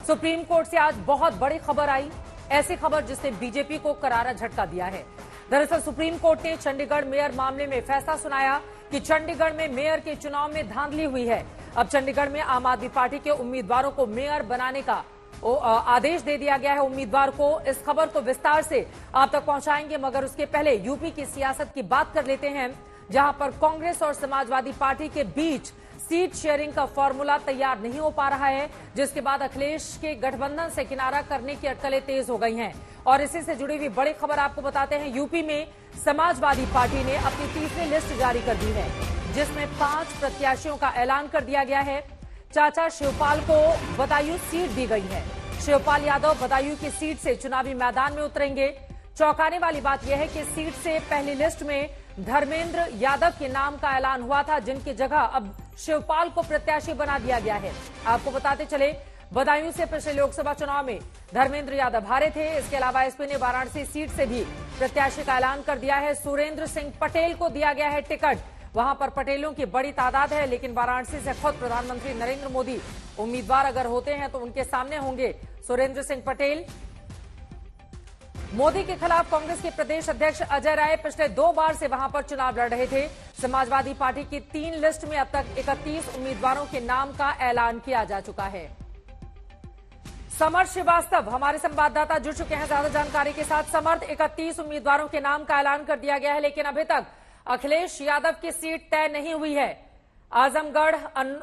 Supreme court से आज बहुत बड़ी खबर आई, ऐसी खबर जिसने बीजेपी को करारा झटका दिया है। दरअसल सुप्रीम कोर्ट ने चंडीगढ़ मेयर मामले में फैसला सुनाया कि चंडीगढ़ में मेयर के चुनाव में धांधली हुई है। अब चंडीगढ़ में आम आदमी पार्टी के उम्मीदवारों को मेयर बनाने का आदेश दे दिया गया है उम्मीदवार को। इस खबर को विस्तार से आप तक पहुंचाएंगे, मगर उसके पहले यूपी की सियासत की बात कर लेते हैं, जहां पर कांग्रेस और समाजवादी पार्टी के बीच सीट शेयरिंग का फॉर्मूला तैयार नहीं हो पा रहा है, जिसके बाद अखिलेश के गठबंधन से किनारा करने की अटकलें तेज हो गई हैं। और इसी से जुड़ी हुई बड़ी खबर आपको बताते हैं, यूपी में समाजवादी पार्टी ने अपनी तीसरी लिस्ट जारी कर दी है, जिसमें 5 प्रत्याशियों का ऐलान कर दिया गया है। चाचा शिवपाल को बदायूं सीट दी गई है। शिवपाल यादव बदायूं की सीट से चुनावी मैदान में उतरेंगे। चौंकाने वाली बात यह है कि सीट से पहली लिस्ट में धर्मेंद्र यादव के नाम का ऐलान हुआ था, जिनकी जगह अब शिवपाल को प्रत्याशी बना दिया गया है। आपको बताते चले, बदायूं से पिछले लोकसभा चुनाव में धर्मेंद्र यादव हारे थे। इसके अलावा एसपी ने वाराणसी सीट से भी प्रत्याशी का ऐलान कर दिया है। सुरेंद्र सिंह पटेल को दिया गया है टिकट। वहां पर पटेलों की बड़ी तादाद है, लेकिन वाराणसी से खुद प्रधानमंत्री नरेंद्र मोदी उम्मीदवार अगर होते हैं तो उनके सामने होंगे सुरेंद्र सिंह पटेल। मोदी के खिलाफ कांग्रेस के प्रदेश अध्यक्ष अजय राय पिछले 2 बार से वहां पर चुनाव लड़ रहे थे। समाजवादी पार्टी की 3 लिस्ट में अब तक 31 उम्मीदवारों के नाम का ऐलान किया जा चुका है। समर्थ श्रीवास्तव हमारे संवाददाता जुड़ चुके हैं ज्यादा जानकारी के साथ। समर्थ, 31 उम्मीदवारों के नाम का ऐलान कर दिया गया है, लेकिन अभी तक अखिलेश यादव की सीट तय नहीं हुई है। आजमगढ़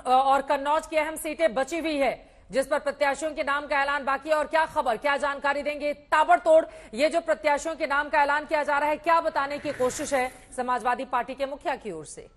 और कन्नौज की अहम सीटें बची हुई है, जिस पर प्रत्याशियों के नाम का ऐलान बाकी है। और क्या खबर, क्या जानकारी देंगे ताबड़तोड़? ये जो प्रत्याशियों के नाम का ऐलान किया जा रहा है, क्या बताने की कोशिश है समाजवादी पार्टी के मुखिया की ओर से?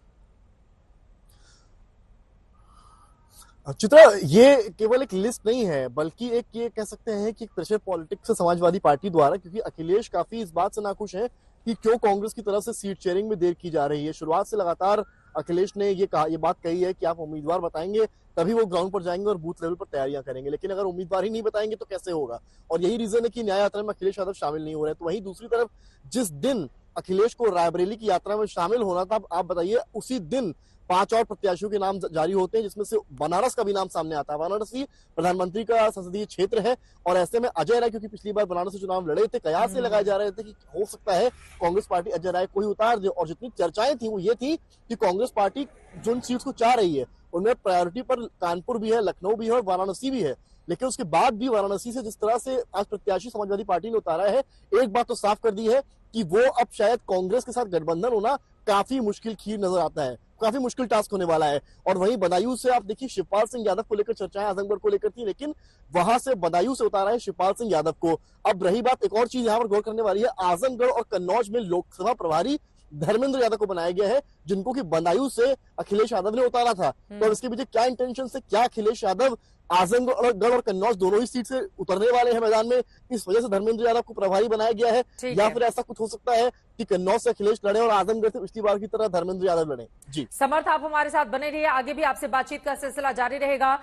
चित्रा, ये केवल एक लिस्ट नहीं है, बल्कि एक ये कह सकते हैं कि प्रेशर पॉलिटिक्स है समाजवादी पार्टी द्वारा, क्योंकि अखिलेश काफी इस बात से नाखुश है कि क्यों कांग्रेस की तरफ से सीट शेयरिंग में देर की जा रही है। शुरुआत से लगातार अखिलेश ने ये बात कही है कि आप उम्मीदवार बताएंगे तभी वो ग्राउंड पर जाएंगे और बूथ लेवल पर तैयारियां करेंगे, लेकिन अगर उम्मीदवार ही नहीं बताएंगे तो कैसे होगा। और यही रीजन है कि न्याय यात्रा में अखिलेश यादव शामिल नहीं हो रहे। तो वहीं दूसरी तरफ जिस दिन अखिलेश को रायबरेली की यात्रा में शामिल होना था, आप बताइए, उसी दिन 5 और प्रत्याशियों के नाम जारी होते हैं, जिसमें से बनारस का भी नाम सामने आता है। वाराणसी प्रधानमंत्री का संसदीय क्षेत्र है और ऐसे में अजय राय, क्योंकि पिछली बार बनारस से चुनाव लड़े थे, कयास से लगाए जा रहे थे कि हो सकता है कांग्रेस पार्टी अजय राय को ही उतार दे। और जितनी चर्चाएं थी वो ये थी कि कांग्रेस पार्टी जिन सीट्स को चाह रही है उनमें प्रायोरिटी पर कानपुर भी है, लखनऊ भी है और वाराणसी भी है। लेकिन उसके बाद भी वाराणसी से जिस तरह से आज प्रत्याशी समाजवादी पार्टी ने उतारा है, एक बात तो साफ कर दी है कि वो अब शायद कांग्रेस के साथ गठबंधन होना काफी मुश्किल खीर नजर आता है, काफी मुश्किल टास्क होने वाला है। और वहीं बदायूं से आप देखिए, शिवपाल सिंह यादव को लेकर चर्चाएं आजमगढ़ को लेकर थी, लेकिन वहां से बदायूं से उतारा है शिवपाल सिंह यादव को। अब रही बात, एक और चीज यहाँ पर गौर करने वाली है, आजमगढ़ और कन्नौज में लोकसभा प्रभारी धर्मेंद्र यादव को बनाया गया है, जिनको कि बदायूं से अखिलेश यादव ने उतारा था। तो इसके पीछे क्या इंटेंशन से, क्या अखिलेश यादव आजमगढ़ और कन्नौज दोनों ही सीट से उतरने वाले हैं मैदान में, इस वजह से धर्मेंद्र यादव को प्रभारी बनाया गया है, या फिर ऐसा कुछ हो सकता है कि कन्नौज से अखिलेश लड़े और आजमगढ़ से पिछली बार की तरह धर्मेंद्र यादव लड़े? जी समर्थ, आप हमारे साथ बने रहिए, आगे भी आपसे बातचीत का सिलसिला जारी रहेगा।